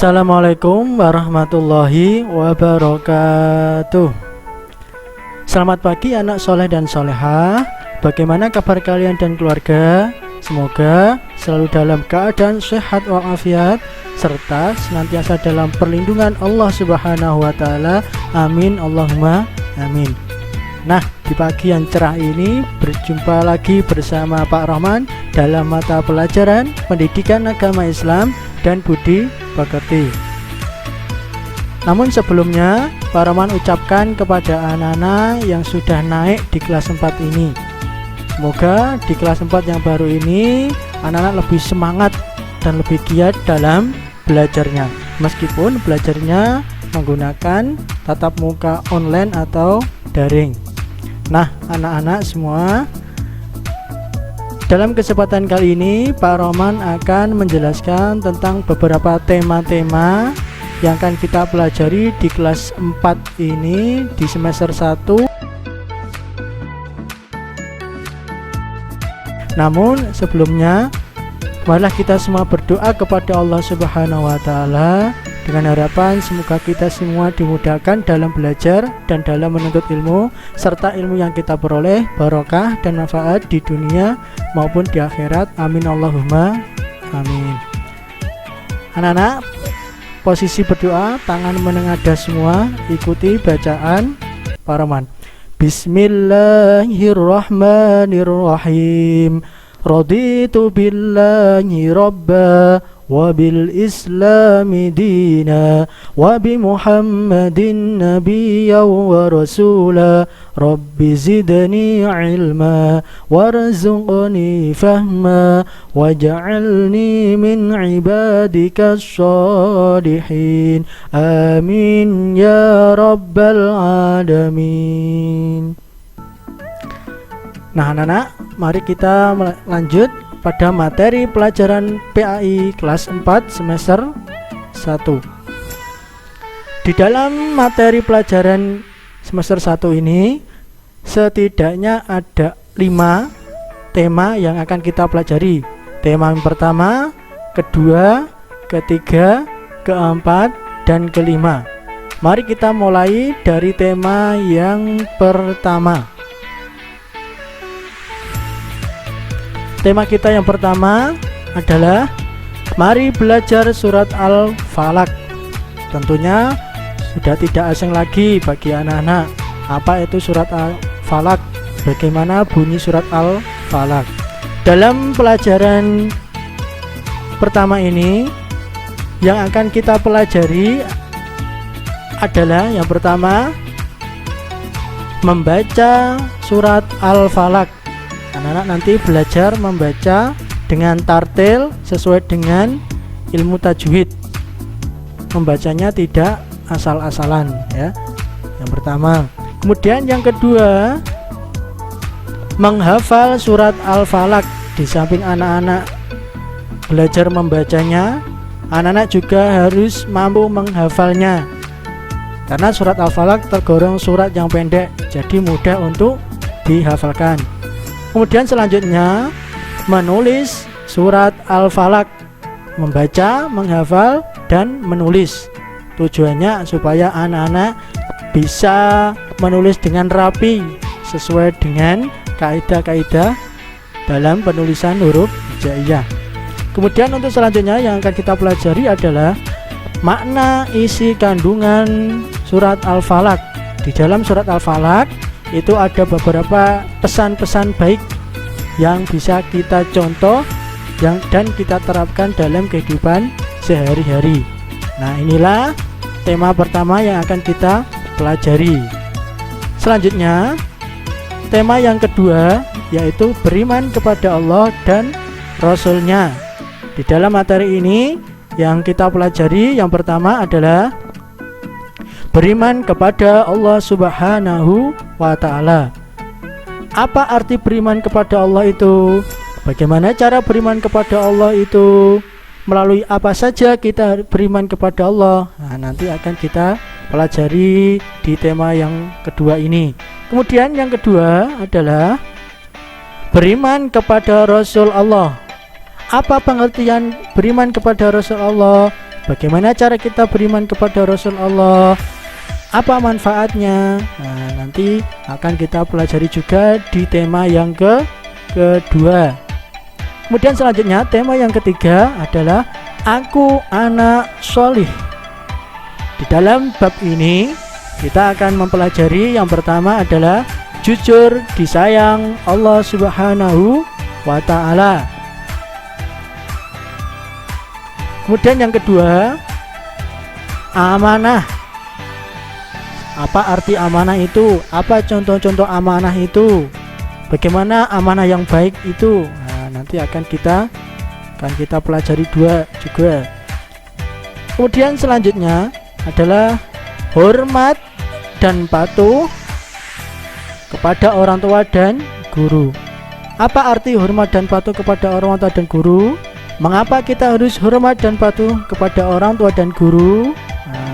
Assalamualaikum warahmatullahi wabarakatuh. Selamat pagi anak soleh dan solehah. Bagaimana kabar kalian dan keluarga? Semoga selalu dalam keadaan sehat walafiat serta senantiasa dalam perlindungan Allah Subhanahu wa taala. Amin Allahumma amin. Nah, di pagi yang cerah ini berjumpa lagi bersama Pak Rahman dalam mata pelajaran Pendidikan Agama Islam dan Budi Pekerti. Namun sebelumnya, Pak Rahman ucapkan kepada anak-anak yang sudah naik di kelas 4 ini, semoga di kelas 4 yang baru ini anak-anak lebih semangat dan lebih giat dalam belajarnya, meskipun belajarnya menggunakan tatap muka online atau daring. Nah, anak-anak semua, dalam kesempatan kali ini Pak Rahman akan menjelaskan tentang beberapa tema-tema yang akan kita pelajari di kelas 4 ini di semester 1. Namun sebelumnya, marilah kita semua berdoa kepada Allah Subhanahu wa taala dengan harapan semoga kita semua dimudahkan dalam belajar dan dalam menuntut ilmu, serta ilmu yang kita peroleh barokah dan manfaat di dunia maupun di akhirat. Amin Allahumma amin. Anak-anak, posisi berdoa, tangan menengadah semua, ikuti bacaan Pak Rahman. Bismillahirrahmanirrahim. Raditu billahi rabba wa bil islami dina wa bi muhammadin nabiyya wa rasula rabbi zidni ilma warzuqni fahma waj'alni min ibadika shalihin amin ya rabbal alamin. Nah anak-anak, mari kita lanjut pada materi pelajaran PAI kelas 4 semester 1. Di dalam materi pelajaran semester 1 ini setidaknya ada 5 tema yang akan kita pelajari. Tema yang pertama, kedua, ketiga, keempat, dan kelima. Mari kita mulai dari tema yang pertama. Tema kita yang pertama adalah mari belajar surat Al-Falaq. Tentunya sudah tidak asing lagi bagi anak-anak apa itu surat Al-Falaq, bagaimana bunyi surat Al-Falaq. Dalam pelajaran pertama ini yang akan kita pelajari adalah yang pertama, membaca surat Al-Falaq. Anak-anak nanti belajar membaca dengan tartil sesuai dengan ilmu tajwid. Membacanya tidak asal-asalan ya. Yang pertama. Kemudian yang kedua, menghafal surat Al-Falaq. Di samping anak-anak belajar membacanya, anak-anak juga harus mampu menghafalnya. Karena surat Al-Falaq tergolong surat yang pendek, jadi mudah untuk dihafalkan. Kemudian selanjutnya menulis surat Al-Falaq, membaca, menghafal, dan menulis. Tujuannya supaya anak-anak bisa menulis dengan rapi sesuai dengan kaidah-kaidah dalam penulisan huruf hijaiyah. Kemudian untuk selanjutnya yang akan kita pelajari adalah makna isi kandungan surat Al-Falaq. Di dalam surat Al-Falaq itu ada beberapa pesan-pesan baik yang bisa kita contoh dan kita terapkan dalam kehidupan sehari-hari. Nah, inilah tema pertama yang akan kita pelajari. Selanjutnya, tema yang kedua yaitu beriman kepada Allah dan Rasul-Nya. Di dalam materi ini yang kita pelajari yang pertama adalah beriman kepada Allah Subhanahu wa ta'ala. Apa arti beriman kepada Allah itu? Bagaimana cara beriman kepada Allah itu? Melalui apa saja kita beriman kepada Allah? Nah, nanti akan kita pelajari di tema yang kedua ini. Kemudian yang kedua adalah beriman kepada Rasul Allah. Apa pengertian beriman kepada Rasul Allah? bagaimana cara kita beriman kepada Rasul Allah, apa manfaatnya. Nah, nanti akan kita pelajari juga di tema yang kedua. Kemudian selanjutnya tema yang ketiga adalah aku anak solih. Di dalam bab ini kita akan mempelajari yang pertama adalah jujur disayang Allah Subhanahu wa ta'ala. Kemudian yang kedua, amanah. Apa arti amanah itu? Apa contoh-contoh amanah itu? Bagaimana amanah yang baik itu? Nah, nanti akan kita pelajari dua juga. Kemudian selanjutnya adalah hormat dan patuh kepada orang tua dan guru. Apa arti hormat dan patuh kepada orang tua dan guru? Mengapa kita harus hormat dan patuh kepada orang tua dan guru? Nah,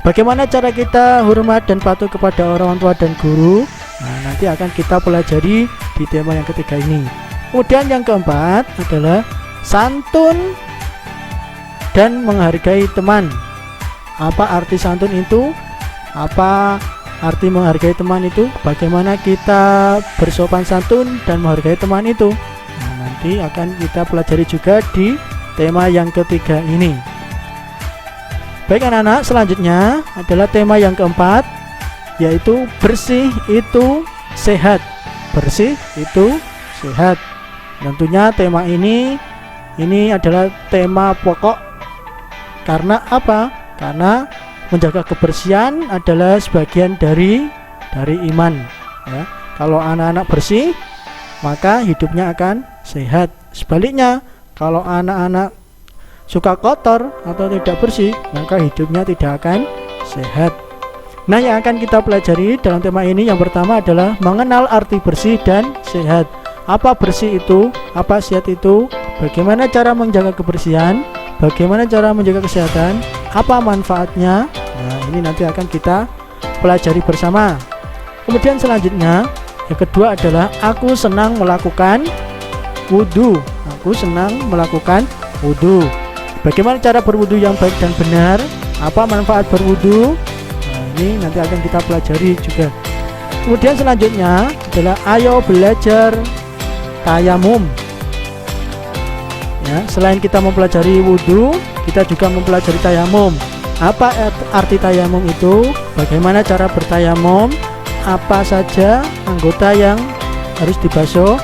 bagaimana cara kita hormat dan patuh kepada orang tua dan guru? Nah, nanti akan kita pelajari di tema yang ketiga ini. Kemudian yang keempat adalah santun dan menghargai teman. Apa arti santun itu? Apa arti menghargai teman itu? Bagaimana kita bersopan santun dan menghargai teman itu? Nah, nanti akan kita pelajari juga di tema yang ketiga ini. Baik anak-anak, selanjutnya adalah tema yang keempat, yaitu bersih itu sehat. Bersih itu sehat. Tentunya tema ini adalah tema pokok. Karena apa? Karena menjaga kebersihan adalah sebagian dari iman, ya. Kalau anak-anak bersih, maka hidupnya akan sehat. Sebaliknya, kalau anak-anak suka kotor atau tidak bersih, maka hidupnya tidak akan sehat. Nah, yang akan kita pelajari dalam tema ini yang pertama adalah mengenal arti bersih dan sehat. Apa bersih itu? Apa sehat itu? Bagaimana cara menjaga kebersihan? Bagaimana cara menjaga kesehatan? Apa manfaatnya? Nah, ini nanti akan kita pelajari bersama. Kemudian selanjutnya, yang kedua adalah aku senang melakukan wudhu. Aku senang melakukan wudhu. Bagaimana cara berwudhu yang baik dan benar? Apa manfaat berwudhu? Nah, ini nanti akan kita pelajari juga. Kemudian selanjutnya adalah ayo belajar tayamum. Ya, selain kita mempelajari wudhu, kita juga mempelajari tayamum. Apa arti tayamum itu? Bagaimana cara bertayamum? Apa saja anggota yang harus dibasuh?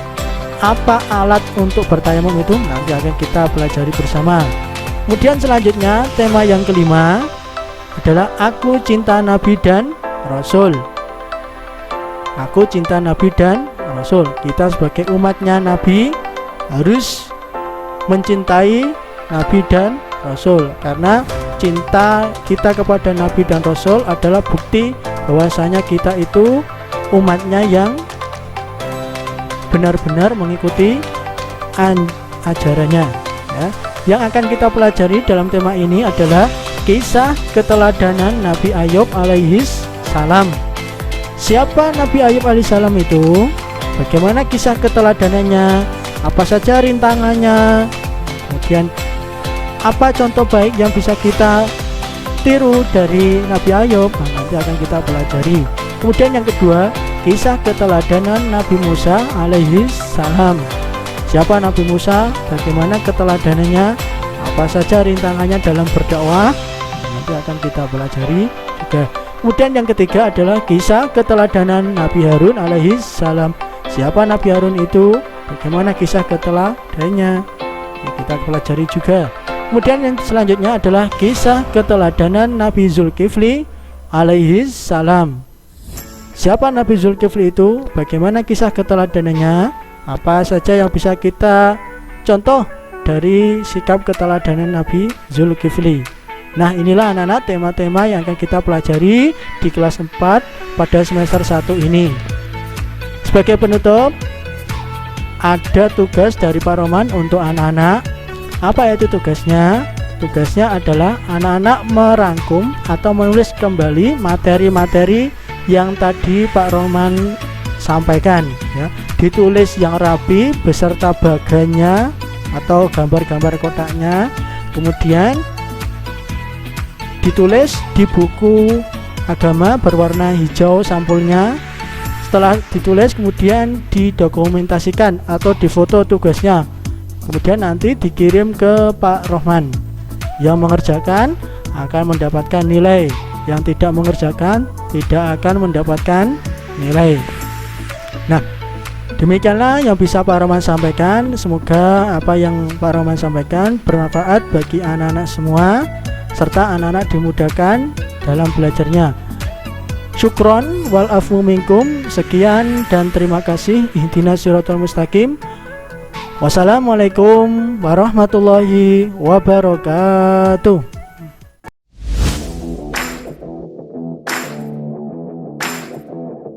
Apa alat untuk bertayamum itu? Nanti akan kita pelajari bersama. Kemudian selanjutnya tema yang kelima adalah aku cinta Nabi dan Rasul. Aku cinta Nabi dan Rasul. Kita sebagai umatnya Nabi harus mencintai Nabi dan Rasul, karena cinta kita kepada Nabi dan Rasul adalah bukti bahwasanya kita itu umatnya yang benar-benar mengikuti ajarannya, ya. Yang akan kita pelajari dalam tema ini adalah kisah keteladanan Nabi Ayub alaihis salam. Siapa Nabi Ayub alaihis salam itu? Bagaimana kisah keteladanannya? Apa saja rintangannya? Kemudian apa contoh baik yang bisa kita tiru dari Nabi Ayub? Nah, nanti akan kita pelajari. Kemudian yang kedua, kisah keteladanan Nabi Musa alaihi salam. Siapa Nabi Musa? Bagaimana keteladanannya? Apa saja rintangannya dalam berdakwah? Nah, nanti akan kita pelajari juga. Kemudian yang ketiga adalah kisah keteladanan Nabi Harun alaihi salam. Siapa Nabi Harun itu? Bagaimana kisah keteladanannya? Kita pelajari juga. Kemudian yang selanjutnya adalah kisah keteladanan Nabi Zulkifli alaihi salam. Siapa Nabi Zulkifli itu? Bagaimana kisah keteladanannya? Apa saja yang bisa kita contoh dari sikap keteladanan Nabi Zulkifli? Nah, inilah anak-anak tema-tema yang akan kita pelajari di kelas 4 pada semester 1 ini. Sebagai penutup, ada tugas dari Pak Roman untuk anak-anak. Apa itu tugasnya? Tugasnya adalah anak-anak merangkum atau menulis kembali materi-materi yang tadi Pak Roman sampaikan, ya. Ditulis yang rapi beserta bagannya atau gambar-gambar kotaknya. Kemudian ditulis di buku agama berwarna hijau sampulnya. Setelah ditulis kemudian didokumentasikan atau difoto tugasnya, kemudian nanti dikirim ke Pak Rohman. Yang mengerjakan akan mendapatkan nilai, yang tidak mengerjakan tidak akan mendapatkan nilai. Nah, demikianlah yang bisa Pak Rohman sampaikan. Semoga apa yang Pak Rohman sampaikan bermanfaat bagi anak-anak semua, serta anak-anak dimudahkan dalam belajarnya. Syukron wal afu minkum. Sekian dan terima kasih. Ihdinas siratal mustaqim. Wassalamualaikum warahmatullahi wabarakatuh.